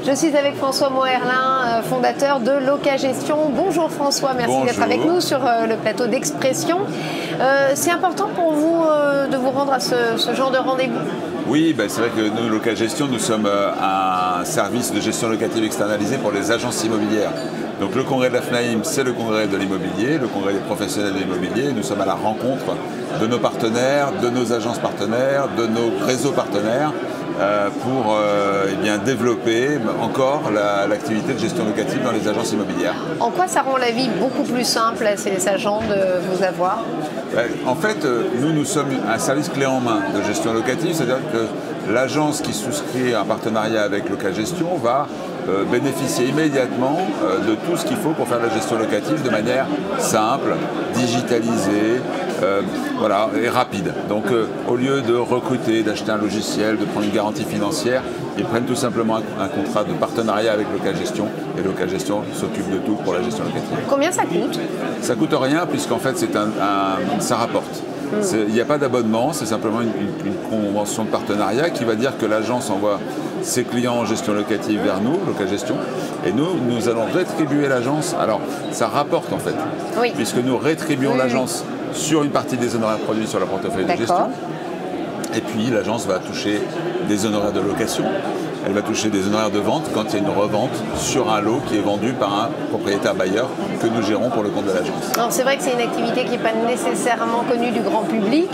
Je suis avec François Moerlin, fondateur de Locagestion. Bonjour François, merci d'être avec nous sur le plateau d'Expression. C'est important pour vous de vous rendre à ce genre de rendez-vous? Oui, c'est vrai que nous, Locagestion, nous sommes un service de gestion locative externalisé pour les agences immobilières. Donc le congrès de la FNAIM, c'est le congrès de l'immobilier, le congrès des professionnels de l'immobilier. Nous sommes à la rencontre de nos partenaires, de nos agences partenaires, de nos réseaux partenaires pour développer encore l'activité de gestion locative dans les agences immobilières. En quoi ça rend la vie beaucoup plus simple à ces agents de vous avoir? En fait, nous sommes un service clé en main de gestion locative, c'est-à-dire que l'agence qui souscrit un partenariat avec Locagestion va bénéficier immédiatement de tout ce qu'il faut pour faire la gestion locative de manière simple, digitalisée, et rapide. Donc au lieu de recruter, d'acheter un logiciel, de prendre une garantie financière, ils prennent tout simplement un contrat de partenariat avec Locagestion et Locagestion s'occupe de tout pour la gestion locative. Combien ça coûte? Ça coûte rien puisqu'en fait ça rapporte. Il n'y a pas d'abonnement, c'est simplement une convention de partenariat qui va dire que l'agence envoie ses clients en gestion locative vers nous, Locagestion, et nous allons rétribuer l'agence. Alors, ça rapporte en fait, oui, puisque nous rétribuons l'agence sur une partie des honoraires produits sur le portefeuille de gestion. Et puis, l'agence va toucher des honoraires de location. Elle va toucher des honoraires de vente quand il y a une revente sur un lot qui est vendu par un propriétaire bailleur que nous gérons pour le compte de l'agence. C'est vrai que c'est une activité qui n'est pas nécessairement connue du grand public.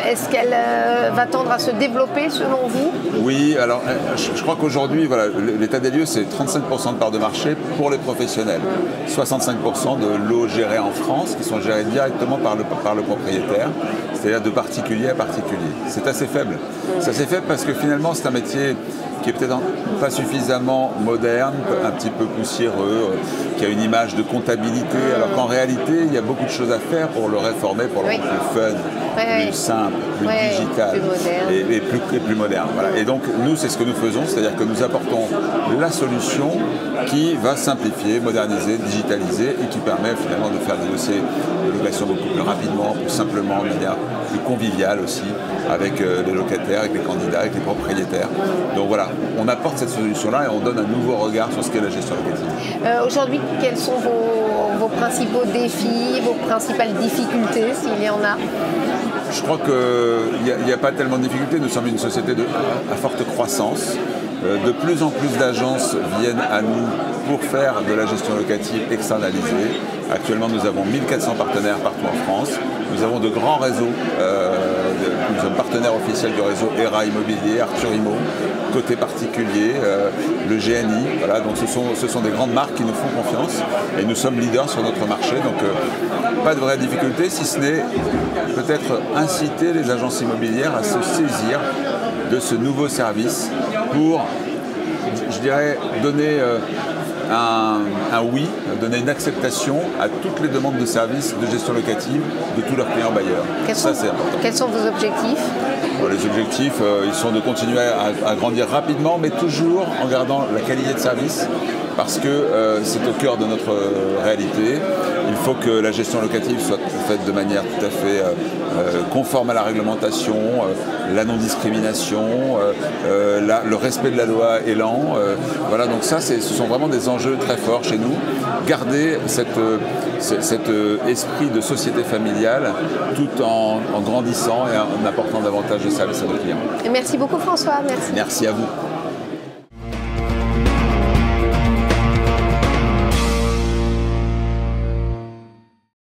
Est-ce qu'elle va tendre à se développer selon vous? Oui, alors je crois qu'aujourd'hui, l'état des lieux, c'est 35% de part de marché pour les professionnels. 65% de lots gérés en France qui sont gérés directement par le propriétaire, c'est-à-dire de particulier à particulier. C'est assez faible. C'est assez faible parce que finalement, c'est un métier qui est peut-être pas suffisamment moderne, un petit peu poussiéreux, qui a une image de comptabilité, alors qu'en réalité, il y a beaucoup de choses à faire pour le réformer, pour le rendre plus fun, plus simple, plus digital et plus moderne. Voilà. Et donc, nous, c'est ce que nous faisons, c'est-à-dire que nous apportons la solution qui va simplifier, moderniser, digitaliser et qui permet finalement de faire des dossiers de location beaucoup plus rapidement, plus simplement, de manière plus conviviale aussi, avec les locataires, avec les candidats, avec les propriétaires. Donc voilà, on apporte cette solution-là et on donne un nouveau regard sur ce qu'est la gestion locative. Aujourd'hui, quels sont vos principaux défis, vos principales difficultés, s'il y en a? Je crois qu'il n'y a pas tellement de difficultés. Nous sommes une société à forte croissance. De plus en plus d'agences viennent à nous pour faire de la gestion locative externalisée. Actuellement, nous avons 1400 partenaires partout en France. Nous avons de grands réseaux. Nous sommes partenaires officiels du réseau ERA Immobilier, Arthur Immo, côté particulier, le GNI. Voilà, donc ce sont des grandes marques qui nous font confiance et nous sommes leaders sur notre marché. Donc pas de vraie difficulté, si ce n'est peut-être inciter les agences immobilières à se saisir de ce nouveau service pour, je dirais, donner un oui, donner une acceptation à toutes les demandes de services de gestion locative de tous leurs clients bailleurs. Quels sont vos objectifs? Les objectifs, ils sont de continuer à grandir rapidement, mais toujours en gardant la qualité de service, parce que c'est au cœur de notre réalité. Il faut que la gestion locative soit faite de manière tout à fait conforme à la réglementation, la non-discrimination, le respect de la loi Elan. Voilà, donc ça, ce sont vraiment des enjeux très forts chez nous. Garder cet esprit de société familiale tout en grandissant et en apportant davantage de services à nos clients. Merci beaucoup François. Merci. Merci à vous.